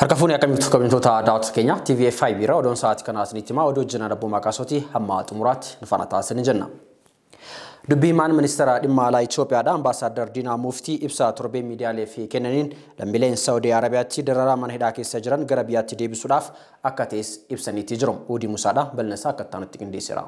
Harkafuun akkamitti kabajamtoota daawwattoota keenya TV5 bira odoon sa'aatii kanaas ni tima odoo jina dabbo maqaasooti hamma xumuraatti nufana taasisanii jenna. Dubbii himaan ministeera dhimma alaa Itoophiyaadha ambaasaadar Diinaa Muftii ibsa torbee miidiyaaleef kennaniin lammiileen Saudi Arabiyaatti dararaa mana hidhaa keessa jiran gara biyyaatti deebisuudhaaf akka ta'es ibsaniitii jiru. Uudii Musaadha bal'insaa akka ta'anitti qindeesseera.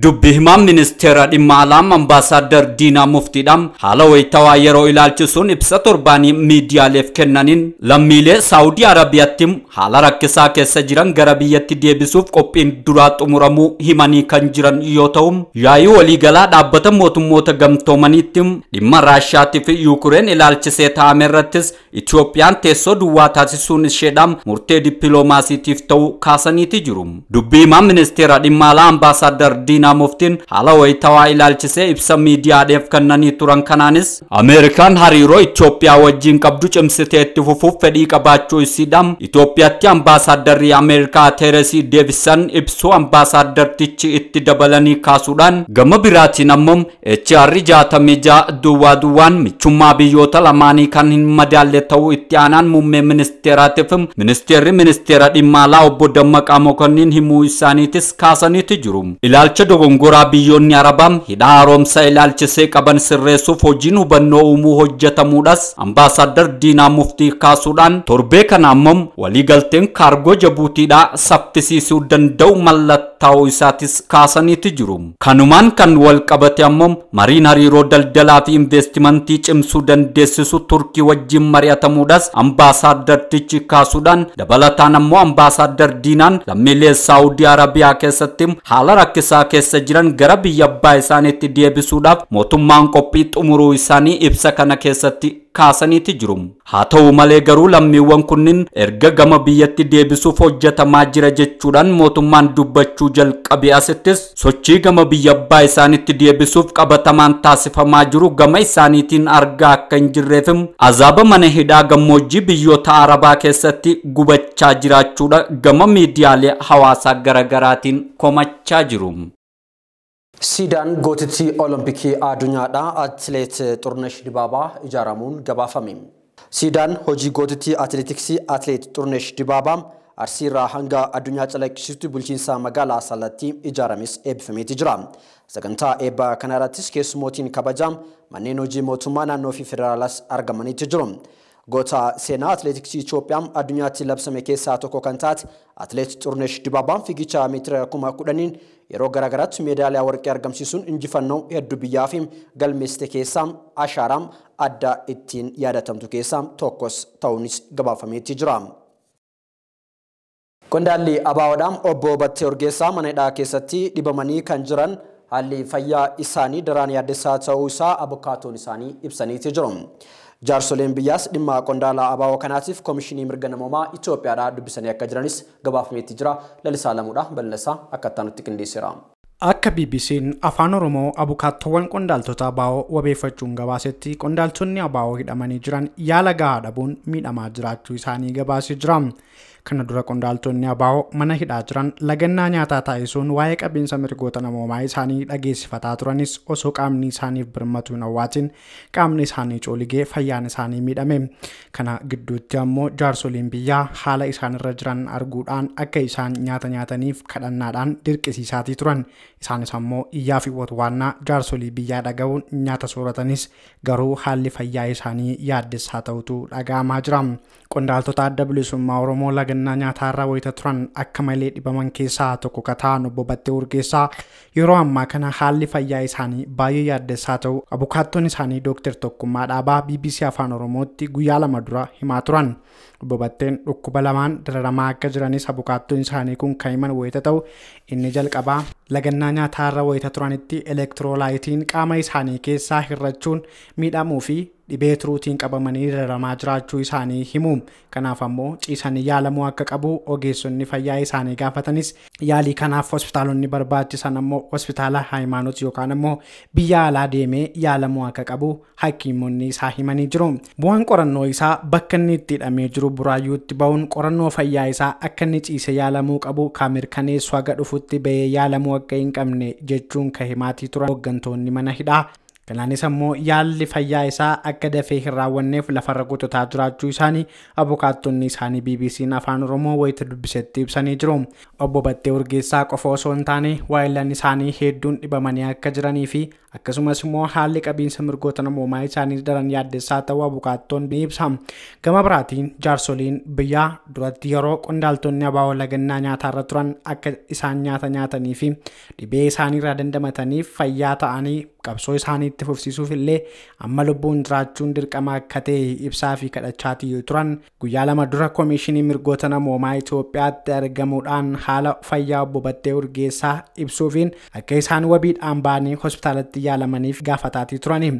Dubbii himaan ministeera dhimma alaa ambaasaadar Diinaa Muftiidhaan haala wayitawaa yeroo ilaalchisuun ibsa torbaanii miidiyaaleef kennaniin lammiilee Saudi Arabiyaatti haala rakkisaa keessa jiran gara biyyatti deebisuuf qophiin duraa xumuramuu himanii kan jiran yoo ta'u yaa'ii waliigalaa dhaabbata mootummoota gamtoomaniitti dhimma Raashiyaatii fi Yuukireen ilaalchisee taa'ame irrattis Itoophiyaan teessoo duwwaa taasisuun isheedhaan murtee dippiloomaasiitiif ta'uu kaasaniiti jiru. Dubbii himaan ministeera dhimma alaa ambaasaadar Diinaa Muftiin haala wayitawaa ilaalchisee ibsa miidiyaadhaaf kennanii turan kanaanis Ameerikaan hariiroo Itoophiyaa wajjin qabdu cimsitee itti fufuuf fedhii qabaachuu isiidhaan Itoophiyaatti ambaasaaddarri Ameerikaa Teresii Deevisan ibsuu ambaasaaddartichi itti dabalanii kaasuudhaan gama biraatiin ammoo HR 66 duwwaan michummaa biyyoota lamaanii kan hin madaalle ta'uu itti aanaan muummee ministeeraatiif ministeerri ministeera dhimma alaa obbo Dammaqaa Mokonnin himuu isaaniitis kaasaniiti jiru. Ilaalcha dogongoraa biyyoonni Arabaa hidha haaromsa ilaalchisee qaban sirreessuuf hojiin hubannoo uumuu hojjetamuudhas ambaasaadar Diinaa Muftii kaasuudhaan torbee kana ammoo waliigalteen kaargoo Jabuutiidhaa saffisiisuu danda'u mallattaa'uu isaatis kaasaniiti jiru. Kanumaan kan wal qabate ammoo mariin hariiroo daldalaa fi investimentii cimsuu dandeessisu Turkii wajjin mari'atamuudhas ambaasaaddartichi kaasuudhaan dabalataan ammoo ambaasaadar Diinaan lammiilee Saudi Arabiyaa keessatti haala rakkisaa keessa jiran gara biyya abbaa isaaniitti deebisuudhaaf mootummaan qophii xumuruu isaanii ibsa kana keessatti kaasaniiti jiru. Haa ta'u malee garuu lammiiwwan kunniin erga gama biyyatti deebisuuf hojjetamaa jira jechuudhaan mootummaan dubbachuu jalqabe asittis sochii gama biyya abbaa isaaniitti deebisuuf qabatamaan taasifamaa jiru gama isaaniitiin argaa akka hin jirreef azaaba mana hidhaa gammoojjii biyyoota Arabaa keessatti gubachaa jiraachuudha gama miidiyaalee hawaasaa garaagaraatiin komachaa jiru. Siidaan gootitii Olompikii addunyaadhaa atileet Xurnesh Dibaabaa ijaaramuun gabaafame. Siidaan hojii gootitii atileetiksii atileet Xurnesh Dibaabaa Arsiirraa hanga addunyaa calaqqisiistu bulchiinsa magaalaa Salaatti ijaarames eebbifameeti jira. Sagantaa eebba kana irrattis keessumootiin kabajaa manneen hojii mootummaa naannoo fi federaalaas argamaniiti jiru. Goota seenaa atileetiksii Itoophiyaa addunyaatti labsame keessaa tokko kan taate atileet Xurnesh Dibaabaan fiigicha meetira 10,000 yeroo garaagaraatti meedaaliyaa warqee argamsiisuun injifannoo hedduu biyyaa fi galmeessite keessaa ashaaraa adda ittiin yaadatamtu keessaa tokkos ta'uunis gabaafameetti jira. Qondaalli ABO'dhaan obbo Battee Urgeessaa mana hidhaa keessatti dhibamanii kan jiran haalli fayyaa isaanii daraan yaaddessaa ta'uu isaa abukaatoon isaanii ibsaniitii jiru. Jaarsoleen biyyaas dhimma qondaala ABO kanaatiif komishinii mirga namoomaa Itoophiyaadhaa dubbisanii akka jiranis gabaafameetti jira. Lalisaa Lamuudha bal'insaa akka ta'anitti qindeesseera. Akka BBC'n afaan Oromoo abukaattoowwan qondaaltota ABO wabeeffachuun gabaasetti qondaaltonni ABO hidhamanii jiran yaala gahaa dhabuun miidhamaa jiraachuu isaanii gabaasee jira. Kana dura qondaaltonni ABO mana hidhaa jiran lagannaa nyaataa taasisuun waa'ee qabiinsa mirgoota namoomaa isaanii dhageessifataa turanis osoo qaamni isaaniif birmatu hin hawwaatin qaamni isaanii cooligee fayyaan isaanii miidhame. Kana gidduutti ammoo jaarsoliin biyyaa haala isaan irra jiran arguudhaan akka isaan nyaata nyaataniif kadhannaadhaan dirqisiisaatii turan. Isaanis ammoo iyyaa fi watwaannaa jaarsolii biyyaa dhaga'uun nyaata sooratanis garuu haalli fayyaa isaanii yaaddessaa ta'utu dhaga'amaa jira. Qondaaltota adda bilisummaa Oromoo lagannaa nyaataarra wayita turan akka malee dhibaman keessaa tokko kataan obbo Battee Urgeessaa yeroo ammaa kana haalli fayyaa isaanii baay'ee yaaddessaa ta'u abukaattoon isaanii Dr. Tokkummaa Dhaabaa BBC Afaan Oromootti guyyaa 2 dura himaa turan. Obbo Batteen dhukkuba lamaan dararamaa akka jiranis abukaattoon isaanii kun kan himan wayita ta'u inni jalqabaa lagannaa nyaataarra wayita turanitti elektiroolaayitiin qaama isaanii keessaa hirrachuun miidhamuu fi dhibee turuutiin qabamanii dararamaa jiraachuu isaanii himu. Kanaaf ammoo ciisanii yaalamuu akka qabu ogeessonni fayyaa isaanii gaafatanis yaalii kanaaf hospitaalonni barbaachisan ammoo hospitaala Hayimaanoot yookaan ammoo biyya alaa deemee yaalamuu akka qabu hakiimonni isaa himanii jiru. Bu'aan qorannoo isaa bakka inni itti hidhamee jiru Buraayyuutti ba'uun qorannoo fayyaa isaa akka inni ciise yaalamuu qabu kan mirkaneessu haga dhufutti bahee yaalamuu akka hin qabne jechuun kan himaatii turan hooggantoonni mana hidhaa. Kanaanis ammoo yaalli fayyaa isaa akka dafee hin raawwanneef lafarra guututaa jiraachuu isaanii abukaattonni isaanii BBC'n Afaan Oromoo wayita dubbisetti ibsanii jiru. Obbo Battee Urgeessaa qofa osoo hin taane waayilaan isaanii hedduun dhibamanii akka jiranii fi akkasumas immoo haalli qabiinsa mirgoota namoomaa isaanii daran yaaddessaa ta'uu abukaattoon ni ibsa. Gama biraatiin jaarsoliin biyyaa duratti yeroo qondaaltonni ABO lagannaa nyaatarra turan akka isaan nyaata nyaatanii fi dhibee isaaniirraa dandamataniif fayyaa ta'anii qabsoo isaanii itti fufsiisuuf illee amma lubbuun jiraachuun dirqama akka ta'e ibsaa fi kadhachaatii turan. Guyyaa lama dura Koomishinii Mirgoota Namoomaa Itoophiyaatti argamuudhaan haala fayyaa Obbo Battee Urgeessaa ibsuufiin akka isaan wabiidhaan ba'anii hospitaalatti yaalamaniif gaafataatii turani.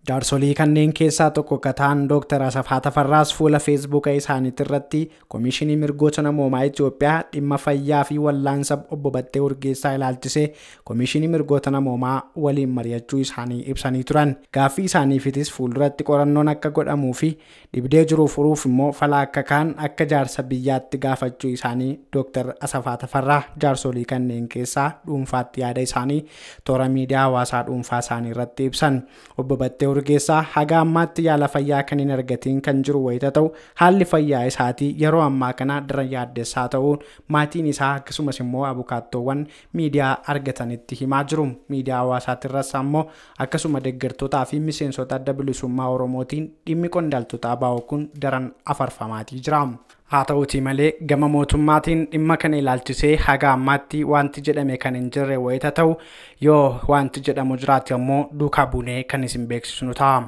Jaarsolii kanneen keessaa tokko kataan Dr. Asafaa Tafarraas fuula Facebook isaaniitti irratti Koomishinii Mirgoota Namoomaa Itoophiyaa dhimma fayyaa fi wallaansa Obbo Battee Urgeessaa ilaalchisee Koomishinii Mirgoota Namoomaa waliin mari'achuu isaanii ibsanii turan. Gaaffii isaaniifitis fuulduratti qorannoon akka godhamuu fi dhibdee jiru furuuf immoo fala akka kaan akka jaarsa biyyaatti gaafachuu isaanii Dr. Asafaa Tafarraa jaarsolii kanneen keessaa dhuunfaatti yaada isaanii toora miidiyaa hawaasaa dhuunfaa isaanii irratti ibsan. Obbo Battee Urgeessaa haga ammaatti yaala fayyaa kan hin argatiin kan jiru wayita ta'u haalli fayyaa isaatii yeroo ammaa kana daran yaaddessaa ta'uun maatiin isaa akkasumas immoo abukaattoowwan miidiyaa argatanitti himaa jiru. Miidiyaa hawaasaatirras ammoo akkasuma deeggartootaa fi miseensota adda bilisummaa Oromootiin dhimmi qondaaltota ABO kun daran afarfamaatii jira. Haa ta'uutii malee gama mootummaatiin dhimma kana ilaalchisee haga ammaatti wanti jedhame kan hin jirre wayita ta'u yoo wanti jedhamu jiraate ammoo duukaa buunee kan isin beeksisnu ta'a.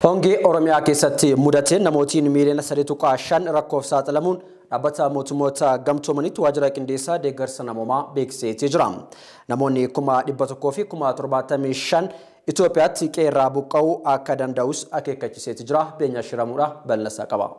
Hongee Oromiyaa keessatti mudate namootiin miiliyoona 3.5 rakkoof saaxilamuun dhaabbata mootummoota gamtoomanitti waajjira qindeessaa deeggarsa namoomaa beeksisee jira. Namoonni 100,000 fi 75,000 Itoophiyaatti qeerraa buqqa'uu akka danda'us akeekkachiisee jira. Beenyaa Shiramuudha bal'asaa qaba.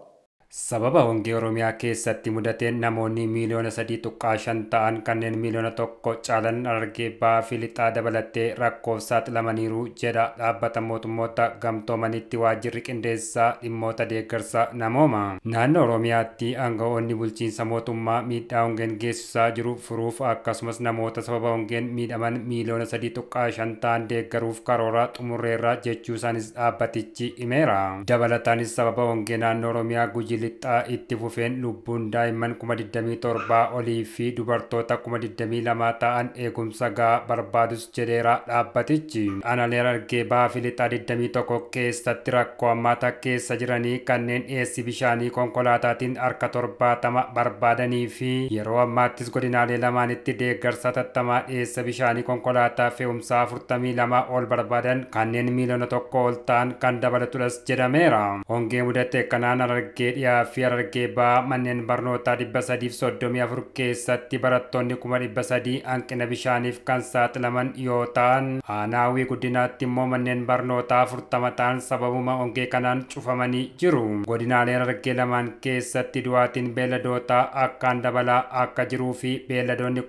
Sababa hongee Oromiyaa keessatti mudateen namoonni miiliyoona 3.5 ta'an kanneen miiliyoona 1 caalan Harargee Bahaa fi Lixaa dabalatee rakkoof saaxilamaniiru jedha dhaabbata mootummoota gamtoomanitti waajjirri qindeessaa dhimmoota deeggarsa namoomaa. Naannoo Oromiyaatti aanga'oonni bulchiinsa mootummaa miidhaa hongeen geessisaa jiru furuuf akkasumas namoota sababa hongeen miidhaman miiliyoona 3.5 ta'an deeggaruuf karoora xumurreerra jechuu isaanis dhaabbatichi himeera. Dabalataanis sababa hongee naannoo Oromiyaa Gujii Lixaa itti fufeen lubbuun daa'imman 27,000 olii fi dubartoota 22,000 ta'an eegumsa gahaa barbaadus jedheera dhaabbatichi. Aanaalee Harargee Bahaa fi Lixaa 21 keessatti rakkoo hammaataa keessa jiranii kanneen dhiyeessii bishaanii konkolaataatiin harka 70 barbaadanii fi yeroo ammaattis godinaalee lamaanitti deeggarsa tattamaa dhiyeessa bishaanii konkolaataa fe'umsaa 42 ol barbaadan kanneen miiliyoona 1 ol ta'an kan dabalatudhas jedhameera. Hongee mudate kanaan Harargee fi Harargee Bahaa manneen barnootaa 334 keessatti barattoonni 300,000 hanqina bishaaniif kan saaxilaman yoo ta'an Aanaawii Guddinaatti immoo manneen barnootaa 40 ta'an sababuma hongee kanaan cufamanii jiru. Godinaalee Harargee lamaan keessatti du'aatiin beelladootaa akkaan dabalaa akka jiruu fi beelladoonni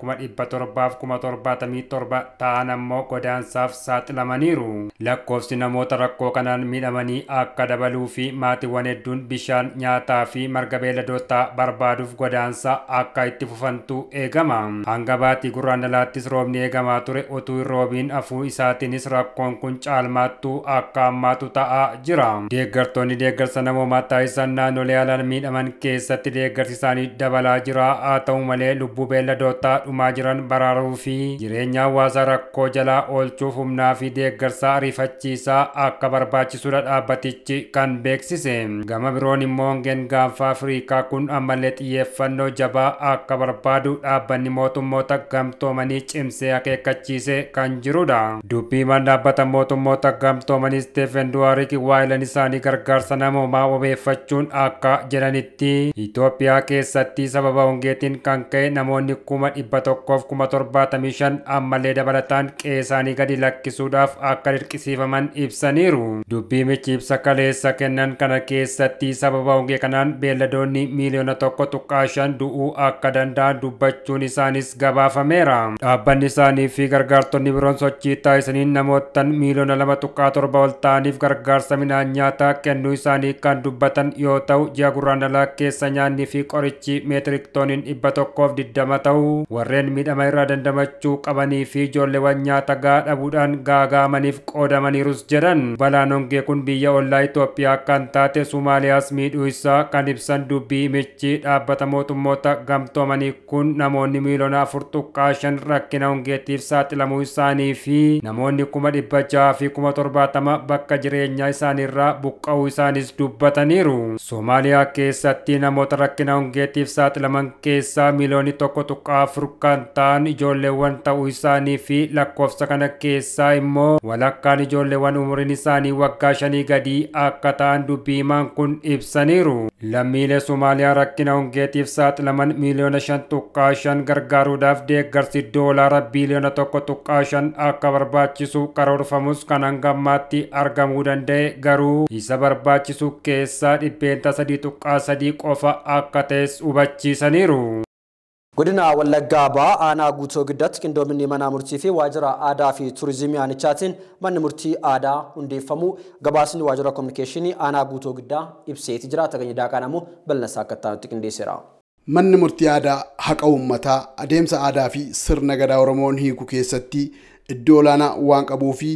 777 ta'an ammoo godaansaaf saaxilamaniiru. Lakkoofsi namoota rakkoo kanaan miidhamanii akka dabaluu fi maatiiwwan hedduun bishaan nyaataa fi marga beelladootaa barbaaduuf godaansa akka itti fufantu eegama. Hanga baatii gurraandhalaattis roobni eegamaa ture utuu hin roobiin hafuu isaatiinis rakkoon kun caalmaattuu akka hammaatu ta'aa jira. Deeggartoonni deeggarsa namoomaa taasisan naannolee haalaan miidhaman keessatti deeggarsi isaanii dabalaa jira. Haa ta'u malee lubbuu beelladootaa dhumaa jiran baraaruu fi jireenya hawaasaa rakkoo jalaa oolchuuf humnaa fi deeggarsa ariifachiisaa akka barbaachisudha dhaabbatichi kan beeksise. Gama biroon immoo hongeen gaanfa Afrikaa kun ammallee xiyyeeffannoo jabaa akka barbaadu dhaabbanni mootummoota gamtoomanii cimsee akeekkachiisee kan jirudha. Dubbii himaan dhaabbata mootummoota gamtoomanii Steven Dujarric waayilaan isaanii gargaarsa namoomaa wabeeffachuun akka jedhanitti Itoophiyaa keessatti sababa hongeetiin kan ka'e namoonni 175,000 ammallee dabalataan qe'ee isaanii gadi lakkisuudhaaf akka dirqisiifaman ibsaniiru. Dubbii michi ibsa kaleessa kennan kana keessatti sababa hongee kanaan beelladoonni miiliyoona 1.5 du'uu akka danda'an dubbachuun isaanis gabaafameera. Dhaabbanni isaanii fi gargaartonni biroon sochii taasisaniin namootan miiliyoona 2.7 ol ta'aniif gargaarsa midhaan nyaataa kennuu isaanii kan dubbatan yoo ta'u, ji'a guraandhalaa keessa nyaanni fi qorichi meetirik tooniin 120 ta'u warreen miidhama irraa dandamachuu qabanii fi ijoolleewwan nyaata gahaa dhabuudhaan gaagaamaniif qoodamaniirus jedhan. Balaan hongee kun biyya ollaa Itoophiyaa kan taate Somaaliyaas miidhuu isaa kan ibsan dubbii himichi dhaabbata mootummoota gamtoomanii kun namoonni miiliyoona 4.5 rakkina hongeetiif saaxilamuu isaanii fi namoonni 600,000 fi 70,000 bakka jireenyaa isaaniirraa buqqa'uu isaanis dubbataniiru. Somaaliyaa keessatti namoota rakkina hongeetiif saaxilaman keessaa miiliyoonni 1.4 kan ta'an ijoolleewwan ta'uu isaanii fi lakkoofsa kana keessaa immoo walakkaan ijoolleewwan umuriin isaanii waggaa 5 gadii akka ta'an dubbii himaan kun ibsaniiru. Lammiilee Somaaliyaa rakkina hongeetiif saaxilaman miiliyoona 5.5 gargaaruudhaaf deeggarsi doolaara biliyoona 1.5 akka barbaachisu karoorfamus kan hanga ammaatti argamuu danda'e garuu isa barbaachisu keessaa 3.3 qofa akka ta'es hubachiisaniiru. Godina Wallaggaa Ba'aa aanaa Guutoo Giddaatti qindoominni mana murtii fi waajjira aadaa fi turizimii aanichaatiin manni murtii aadaa hundeeffamuu gabaasni waajjira kominikeeshinii aanaa Guutoo Giddaa ibseeti jira. Taganya daaqaan ammoo bal'inaa akka ta'utti qindeesseera. Manni murtii aadaa haqa uummataa adeemsa aadaa fi sirna gadaa Oromoon hiiku keessatti iddoo olaanaa waan qabuu fi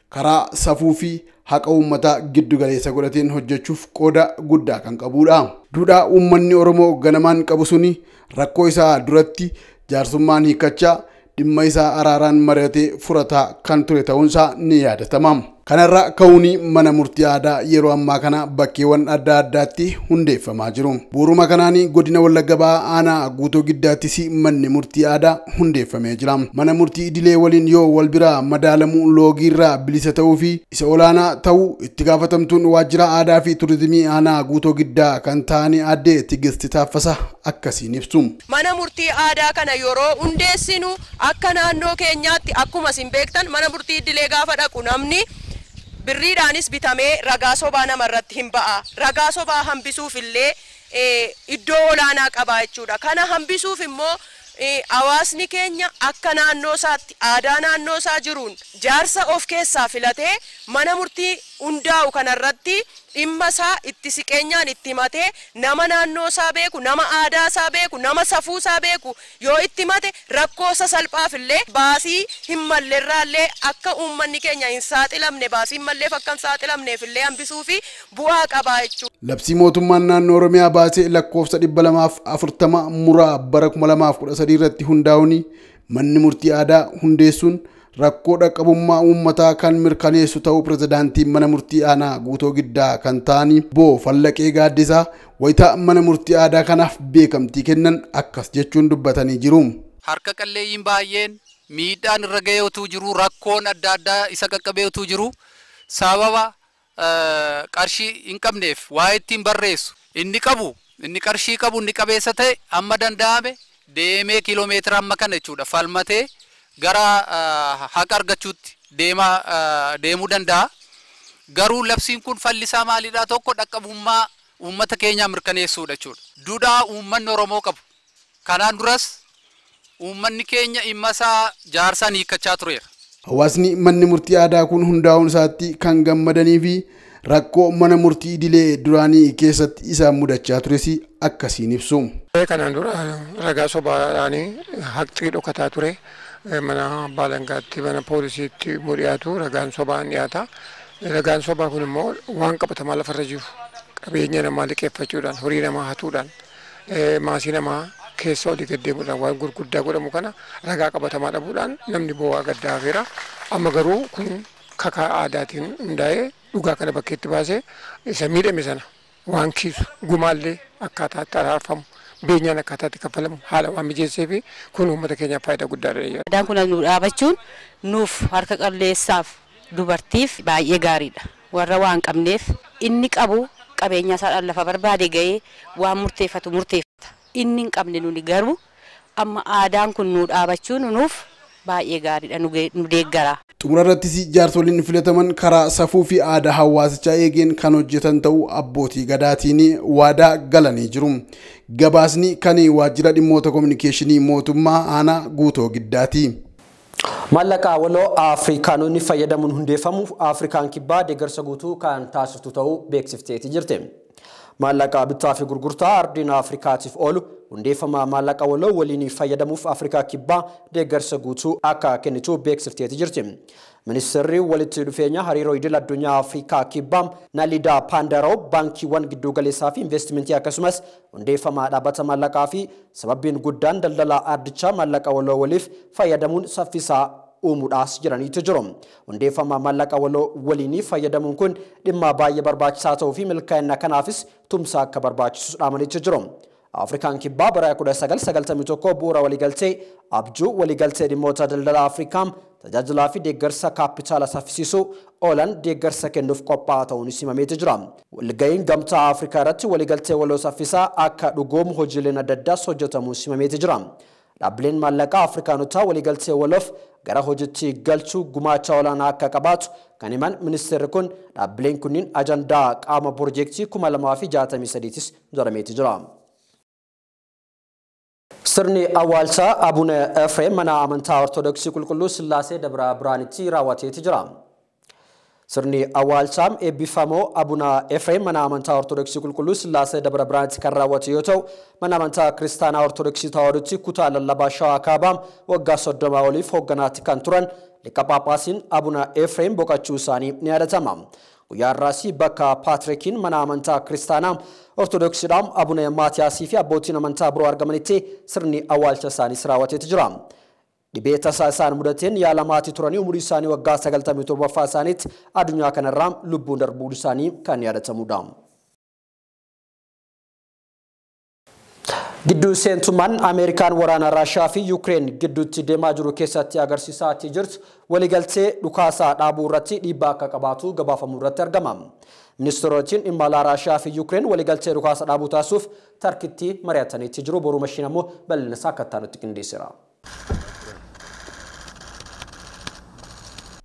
karaa safuu fi haqa uummataa giddu galeessa godhateen hojjechuuf qooda guddaa kan qabudha. Duudhaa uummanni Oromoo ganamaan qabu suni rakkoo isaa duratti jaarsummaan hiikachaa dhimma isaa araaraan mari'atee furataa kan ture ta'uunsaa ni yaadatama. Kanarra ka'uuni mana murtii aadaa yeroo ammaa kana bakkeewwan adda addaatti hundeeffamaa jiru. Bu'uuruma kanaan godina Wallagga Ba'aa aanaa Guutoo Giddaattis manni murtii aadaa hundeeffamee jira. Mana murtii idilee waliin yoo wal biraa madaalamu loogiirraa bilisa ta'uu fi isa olaanaa ta'uu itti gaafatamtuun waajjira aadaa fi turizimii aanaa Guutoo Giddaa kan ta'an aadde Tigist Taaffasa akkasiin ibsu. Mana murtii aadaa kana yeroo hundeessinu akka naannoo keenyaatti akkuma isin beektan mana murtii idilee gaafa dhaqu namni birriidhaanis bitamee ragaa sobaa namarratti hin ba'a. Ragaa sobaa hambisuuf illee iddoo olaanaa qaba jechuudha. Kana hambisuuf immoo hawaasni keenya akka naannoo isaatti aadaa naannoo isaa jiruun jaarsa of keessaa filatee mana murtii hundaa'u kanarratti dhimma isaa itti siqeenyaan itti himatee nama naannoo isaa beeku, nama aadaa isaa beeku, nama safuu isaa beeku yoo itti himate rakkoo salphaaf illee baasii hin malleerraallee akka uummanni keenya hin saaxilamne baasii hin malleef akka hin saaxilamneef illee hambisuu fi bu'aa qaba jechuudha. Labsii mootummaan naannoo Oromiyaa baasee lakkoofsa 240 muraa bara 2013 irratti hundaa'uun manni murtii aadaa hundeessuun rakkoo dhaqqabummaa uummataa kan mirkaneessu ta'uu pirezidaantiin mana murtii aanaa Guutoo Giddaa kan ta'an Boo Fallaqee Gaaddisaa wayita mana murtii aadaa kanaaf beekamtii kennan akkas jechuun dubbatanii jiru. Harka qalleeyyiin baay'een miidhaan irra ga'eetu jiru, rakkoon adda addaa isa qaqqabeetu jiru. Sababa qarshii hin qabneef waa ittiin barreessu inni qarshii qabu inni qabeessa ta'e amma danda'ame deemee kiiloomeetira amma kana jechuudha falmatee gara haqa argachuutti deemuu danda'a. Garuu labsiin kun fallisaa maalidhaa tokko dhaqqabummaa uummata keenyaa mirkaneessuudha jechuudha. Duudhaa uummanni Oromoo qabu. Kanaan duras uummanni keenya dhimma isaa jaarsaan hiikkachaa tureera. Hawaasni manni murtii aadaa kun hundaa'uun isaatti kan gammadanii fi rakkoo mana murtii idilee duraanii keessatti isaan mudachaa tures akkasiin ibsu. Kanaan dura ragaa sobaadhaanii haqxii dhokataa ture. Mana baalangaatti mana poolisiitti dhiyaatu ragaan sobaan dhiyaata. Ragaan sobaa kun immoo waan qabatamaa lafarra jiru qabeenya namaa liqeeffachuudhaan horii namaa hatuudhaan maasii namaa keessa olii gaddeemuudhaan waan gurguddaa godhamu kana ragaa qabatamaa dhabuudhaan namni boo'aa gaddaa hafeera. Amma garuu kun kakaa aadaatiin hundaa'ee dhugaa kana bakkeetti baasee isa miidhame sana waan kiisu gumaallee akkaataatti araarfamu. Beenyaan akkaataatti kaffalamu haala waan mijeessee fi kun uummata keenyaaf faayidaa guddaadha. Aadaan kun nu dhaabachuun nuuf harka qalleessaaf dubartiif baay'ee gaariidha. Warra waan qabneef inni qabu qabeenya isaadhaan lafa barbaade ga'ee waan murteeffatu murteeffata. Inni hin qabne nuni garuu amma aadaan kun nu dhaabachuun nuuf baay'ee gaariidha nu deeggara. Xumurarrattis jaarsoliin filataman karaa safuu fi aadaa hawaasichaa eegeen kan hojjetan ta'uu abbootii gadaatiin waadaa galanii jiru. Gabaasni kan waajjira dhimmoota kominikeeshinii mootummaa aanaa Guutoo Giddaati. Maallaqa waloo Afrikaanonni fayyadamuun hundeeffamu Afrikaan kibbaa deeggarsa guutuu kan taasiftu ta'uu beeksifteeti jirti. Maallaqa bittaa fi gurgurtaa ardina Afrikaatiif oolu hundeeffama maallaqa waloo waliin fayyadamuuf Afrikaa kibbaa deeggarsa guutuu akka kennitu beeksifteeti jirti. Ministeerri walitti dhufeenya hariiroo idil addunyaa Afrikaa kibbaa Nalida Pandaro baankiiwwan giddu galeessaa fi investimentii akkasumas hundeeffama dhaabbata maallaqaa fi sababbiin guddaan daldala ardichaa maallaqa waloo waliif fayyadamuun saffisaa uumuudhaas jiraniitu jiru. Hundeeffama maallaqa waloo waliin fayyadamuun kun dhimma baay'ee barbaachisaa ta'uu fi milkaa'ina kanaafis tumsa akka barbaachisu dhaamaniitu jiru. Afrikaan kibbaa bara 1991 bu'uura waliigaltee abjuu waliigaltee dhimmoota daldala Afrikaa tajaajilaa fi deeggarsa kaapitaala saffisiisuu oolan deeggarsa kennuuf qophaa'aa ta'uun simameetu jira. Walga'iin gamtaa Afrikaa irratti waliigaltee waloo saffisaa akka dhugoomu hojiileen adda addaas hojjetamuun simameetu jira. Dhaabbileen maallaqaa Afrikaanotaa waliigaltee waloof gara hojiitti galchuu gumaacha olaanaa akka qabaatu kan himan ministeerri kun dhaabbileen kunniin ajandaa qaama piroojeektii 2063 jedhameetu jira. Sirni awwaalcha Abuna Efreem mana amantaa Ortodoksii Qulqulluu Sillaasee Dabra Biraanitti raawwateeti jira. Sirni awwaalchaam eebbifamoo Abuna Efreem mana amantaa Ortodoksii Qulqulluu Sillaasee Dabra Biraanitti kan raawwate yoo ta'u, mana amantaa Kiristaanaa Ortodoksii Tawaahidooti kutaa lallabaa Shawaa Kaabaam waggaa 30 oliif hoogganaatti kan turan liqa Phaaphaasiin Abuna Efreem boqachuu isaanii ni yaadatama. Guyyaa irraas bakka Paatrikiin mana amantaa Kiristaanaa Ortodoksiidhaan Abuna Maatiyaasii fi abbootiin amantaa biroo argamanitti sirni awwaalcha isaanii raawwateeti jira. Dhibee tasaa isaan mudateen yaala maatii turanii umurii isaanii waggaa 97ffaa isaaniitti addunyaa kanarraa lubbuun darbuun isaanii kan yaadatamudha. Gidduu seentummaan Ameerikaan waraana Raashiyaa fi Yuukireen gidduutti deemaa jiru keessatti agarsiisaa jirtu waliigaltee dhukaasaa dhaabuu irratti dhiibbaa akka qabaatu gabaafamuu irratti argama. Ministeerotni dhimma alaa Raashiyaa fi Yuukireen waliigaltee dhukaasaa dhaabuu taasisuuf tarkiitti mari'ataniitti jiru. Boruu mashiin ammoo bal'ina isaa akka ta'utti qindeessira.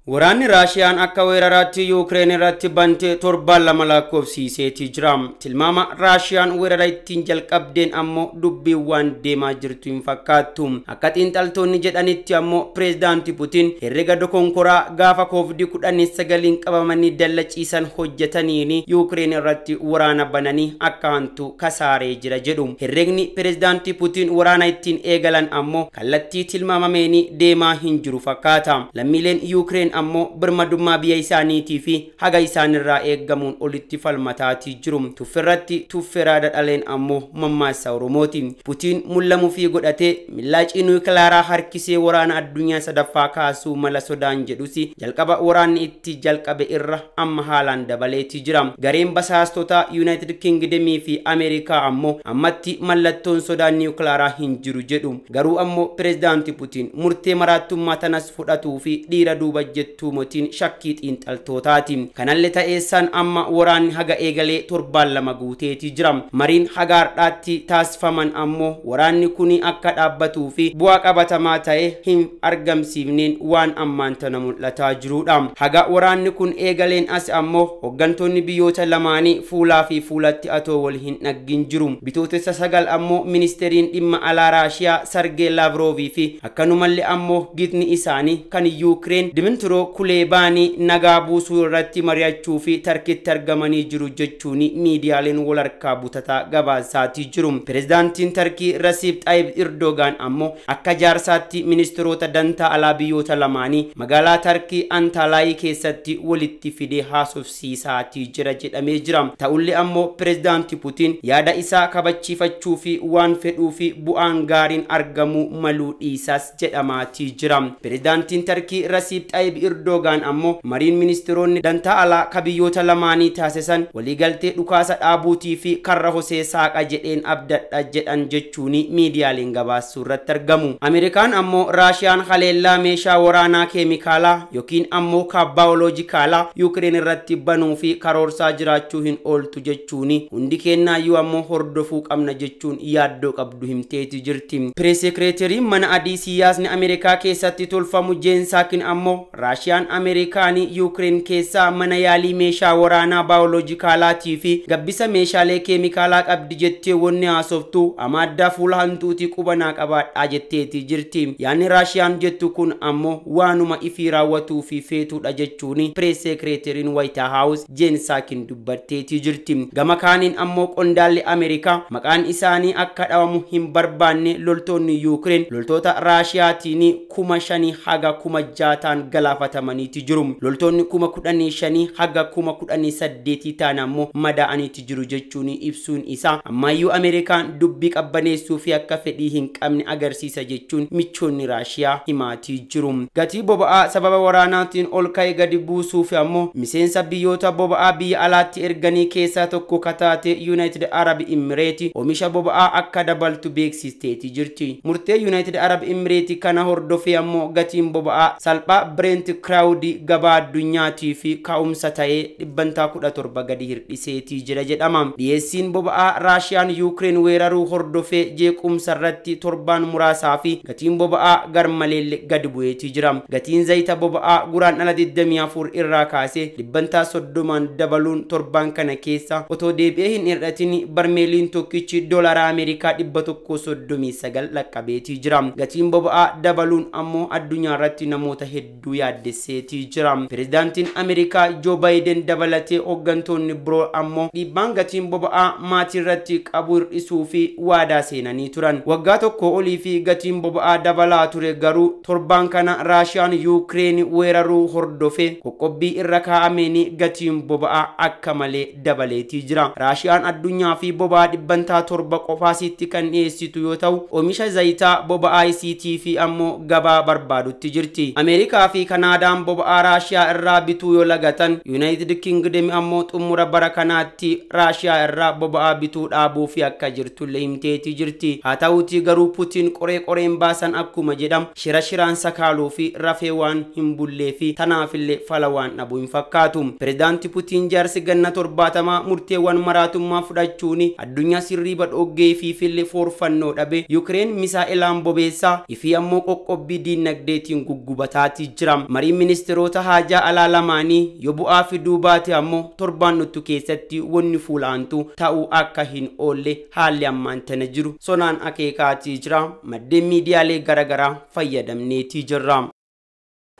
Waraanni Raashiyaan akka weeraraatti Yuukireen irratti bantee torban lama lakkoofsiiseeti jira. Tilmaama Raashiyaan weerara ittiin jalqabdeen ammoo dubbiin waan deemaa jirtu hin fakkaattu. Akka xiinxaltoonni jedhanitti ammoo pireezidaantii Putiin herrega dokonkoraa gaafa COVID-19 qabamanii dallaciisan hojjetaniini Yuukireen irratti waraana bananii akka hantu kasaaree jira jedhu. Herregni pireezidaantii Putiin waraana ittiin eegalan ammoo kallattii tilmaamameeni deemaa hin jiru fakkaata. Lammiileen Yuukireen ammoo birmadummaa biyya isaaniitii fi haga isaanirraa eeggamuun olitti falmataatii jiru. Tuffirratti tuffeeraa dadhaleen ammoo mammaasa Oromooti. Putiin mul'amuu fi godhatee millaacii niwukilaaraa harkisee waraana addunyaa sadaffaa kaasuu mala sodaan jedhusi jalqaba waraanni itti jalqabe irra amma haalaan dabaleetii jira. Gareen basaastota United Kingdom fi Ameerikaa ammoo ammatti mallattoon sodaan niwukilaaraa hin jiru jedhu. Garuu ammoo pireezidaantii Putiin murtee maraattummaa tanas fudhatuu fi dhiira duuba tuumotiin shakkii xiinxaltootaati. Kanallee ta'eessaan amma waraanni haga eegalee torban lama guuteeti jira. Mariin haga har'aatti taasifaman ammoo waraanni kuni akka dhaabbatuu fi bu'aa qabatamaa ta'e hin argamsiifneen waan ammaan tana mul'ataa jirudha. Haga waraanni kun eegaleen as ammoo hooggantoonni biyyoota lamaanii fuulaa fi fuulatti atoo wal hin dhaggin jiru. Bitootessa 9 ammoo ministeeriin dhimma alaa Raashiyaa Sargee Laavroovi fi akkanumallee ammoo gitni isaanii kan Yuukireen Dimintiro Kulebaanii nagaa buusuu irratti mari'achuu fi tarkiitti argamanii jiru jechuun miidiyaaleen wal harkaa butataa gabaasaatii jiru. Pireezidaantiin Tarkii Rasiib Xaayib Erdogaan ammoo akka jaarsaatti ministeerota dantaa alaa biyyoota lamaanii magaalaa Tarkii Antalaayii keessatti walitti fidee haasofsiisaatii jira jedhamee jira. Ta'ullee ammoo pireezidaantii Putiin yaada isaa kabachiifachuu fi waan fedhuu fi bu'aan gaariin argamuu maluu dhiisaas jedhamaatii jira. Pireezidaantiin Tarkii Rasiib Xaayib Erdogan ammoo mariin ministeeronni dantaa alaa kabiyyoota lamaanii taasisan waliigaltee dhukaasa dhaabuutii fi karra hosee saaqa jedheen abdadha jedhan jechuun miidiyaaleen gabaasuu irratti argamu. Ameerikaan ammoo Raashiyaan haleellaa meeshaa waraanaa keemikaalaa yookiin ammoo baayoloojikaalaa Yuukireen irratti banuu fi karoorsaa jiraachuu hin ooltu jechuun hundi kennaayyuu ammoo hordofuu qabna jechuun yaaddoo qabdu himteeti jirti. Pirees sekreetariin mana adii siyaasni Ameerikaa keessatti tolfamu Jeen Saakin ammoo Raashiyaan Ameerikaanii Yuukireen keessaa mana yaalii meeshaa waraanaa baayoloojikaalaatii fi gabbisa meeshaalee keemikaalaa qabdi jettee wanni haasoftu amaaddaa fuula hantuutii qubanaa qabaadhaa jetteeti jirti. Yaanni Raashiyaan jettu kun ammoo waanuma ifii raawwatuu fi feetuudha jechuun pirees sekreetariin White House Jeen Saakin dubbatteeti jirti. Gama kaaniin ammoo qondaalli Ameerikaa maqaan isaanii akka dhawamu hin barbaanne loltoonni Yuukireen loltoota Raashiyaatiin 5,000 haga 6,000 galaafatamaniiti jiru. Loltoonni 15,000 haga 18,000 ta'an ammoo madaa'aniiti jiru jechuun ibsuun isaa ammayyuu Ameerikaan dubbii qabbaneessuu fi akka fedhii hin qabne agarsiisa jechuun michoonni Raashiyaa himaatii jiru. Gatii boba'aa sababa waraanaatiin ol ka'e gadi buusuuf ammoo miseensa biyyoota boba'aa biyya alaatti erganii keessaa tokko kataate United Arab Emirates oomisha boba'aa akka dabaltu beeksisteeti jirti. Murtee United Arab Emirates kana hordofee ammoo gatiin boba'aa salphaa Brent Crude gabaa addunyaatii fi ka'umsa ta'ee 17 gadi hir'iseetii jira jedhama. Dhiyeessiin boba'aa Raashiyaan Yuukireen weeraruu hordofee jeequmsa irratti torbaan muraasaa fi gatiin boba'aa garmalee gadi bu'eetii jira. Gatiin zayita boba'aa guraandhala 24 irraa kaasee 30 dabaluun torbaan kana keessa otoo deebi'ee hin hir'atin barmeeliin tokkichi doolaara Ameerikaa 139 laqqabeetii jira. Gatiin boba'aa dabaluun ammoo addunyaa irratti namoota hedduu yaaddesseetii jira. Pireezidaantiin Ameerikaa Joo Baayiden dabalatee hooggantoonni biroo ammoo dhiibbaan gatiin boba'aa maatii irratti qabu hir'isuu fi waadaa seenanii turan. Waggaa tokko olii fi gatiin boba'aa dabalaa ture garuu torbaan kana Raashiyaan Yuukireen weeraruu hordofee qoqqobbii irra kaa'ameen gatiin boba'aa akka malee dabaleetii jira. Raashiyaan addunyaa fi boba'aa 700 qofaasitti kan dhiyeessitu yoo ta'u oomisha zayitaa boba'aa isiitii fi ammoo gabaa barbaadutti jirti. Ameerikaa fi Kanaadaan boba'aa Raashiyaa irraa bituu yoo lagatan United Kingdom ammoo xumura bara kanaatti Raashiyaa irraa boba'aa bituu dhaabuu fi akka jirtullee himteetii jirti. Haa ta'uutii garuu Putiin qoreen baasan akkuma jedhamu shiraan sakaaluu fi rafee waan hin bullee fi tanaafillee fala waan dhabu hin fakkaatu. Pireezidaanti Putiin jaarsi ganna 70 murteewwan maraatummaa fudhachuun addunyaa sirrii badhoggee fi fille forfannoo dhabe Yuukireen misaa'ilaan bobeessaa ifi ammoo qoqqobbii diinagdeetiin guggubataati jira. Mariin ministeerota haajaa alaa lamaanii yoo bu'aa fiduu baate ammoo torbaan nutti keessatti wanni fuulaantu ta'uu akka hin oolle haalli ammaan tana jiru sonaan akeekaatii jira. Maddeen miidiyaalee garaagaraa fayyadamneetii jirra.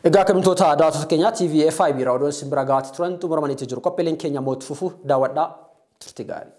Egaa kabajamtoota daawwattoota keenya TV FI bira oduun simbira gaati turan xumuramanii jiru. Qophiileen keenya mootii fufuu daawwadhaa turtii gaarii.